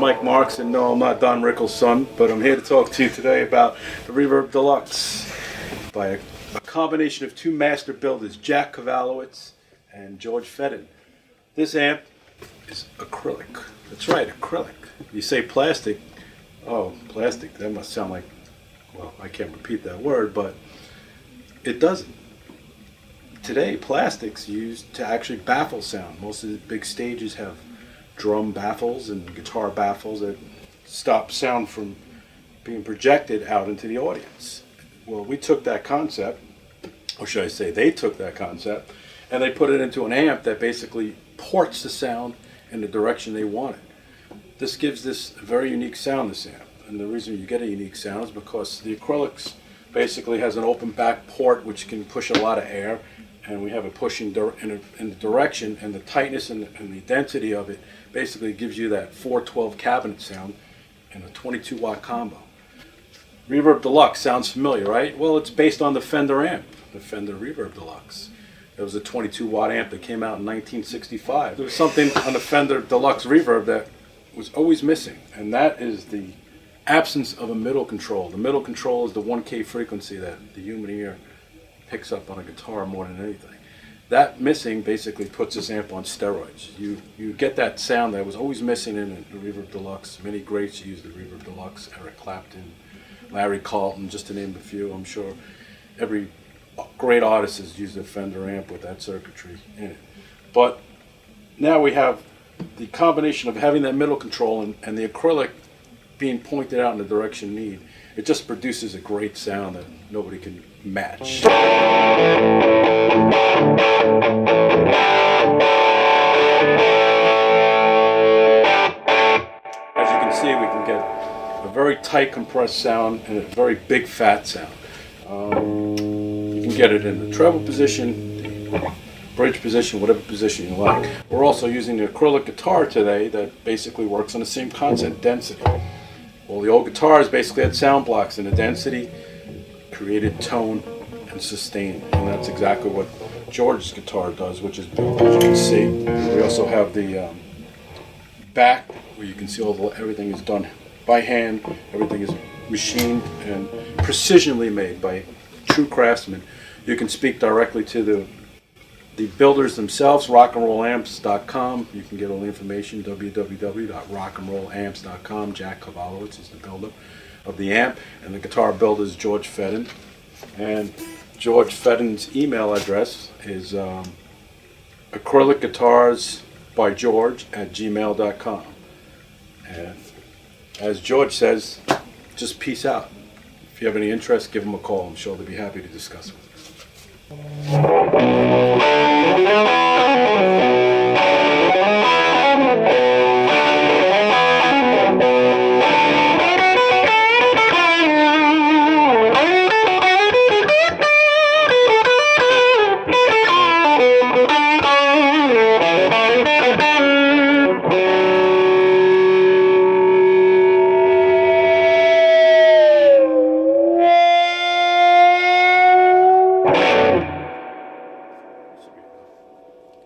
Mike Marks, and no, I'm not Don Rickles' son, but I'm here to talk to you today about the Reverb Deluxe by a combination of two master builders, Jack Kowalowitz and George Fedden. This amp is acrylic. That's right, acrylic. You say plastic, oh, plastic, that must sound like, well, I can't repeat that word, but it doesn't. Today, plastic's used to actually baffle sound. Most of the big stages have drum baffles and guitar baffles that stop sound from being projected out into the audience. Well, we took that concept, or should I say they took that concept, and they put it into an amp that basically ports the sound in the direction they want it. This gives this a very unique sound, this amp. And the reason you get a unique sound is because the Acrylics basically has an open back port which can push a lot of air, and we have it pushing in the direction, and the tightness and the density of it basically gives you that 412 cabinet sound in a 22 watt combo. Reverb Deluxe sounds familiar, right? Well, it's based on the Fender amp, the Fender Reverb Deluxe. It was a 22 watt amp that came out in 1965. There was something on the Fender Deluxe Reverb that was always missing, and that is the absence of a middle control. The middle control is the 1K frequency that the human ear picks up on a guitar more than anything. That missing basically puts this amp on steroids. You get that sound that was always missing in the Reverb Deluxe. Many greats used the Reverb Deluxe, Eric Clapton, Larry Carlton, just to name a few. I'm sure every great artist has used a Fender amp with that circuitry in it. But now we have the combination of having that middle control and the acrylic being pointed out in the direction need. It just produces a great sound that nobody can match. As you can see, we can get a very tight compressed sound and a very big fat sound. You can get it in the treble position, the bridge position, whatever position you like. We're also using the acrylic guitar today that basically works on the same concept, density. Well, the old guitars basically had sound blocks, and the density created tone and sustain, and that's exactly what George's guitar does, which is built, as you can see. We also have the back, where you can see everything is done by hand. Everything is machined and precisionally made by true craftsmen. You can speak directly to the builders themselves, RocknRollAmps.com. You can get all the information, www.rocknrollamps.com. Jack Kowalowitz is the builder of the amp, and the guitar builder is George Fedden. And George Fedden's email address is acrylicguitarsbygeorge@gmail.com. And as George says, just peace out. If you have any interest, give them a call. I'm sure they'll be happy to discuss it with you.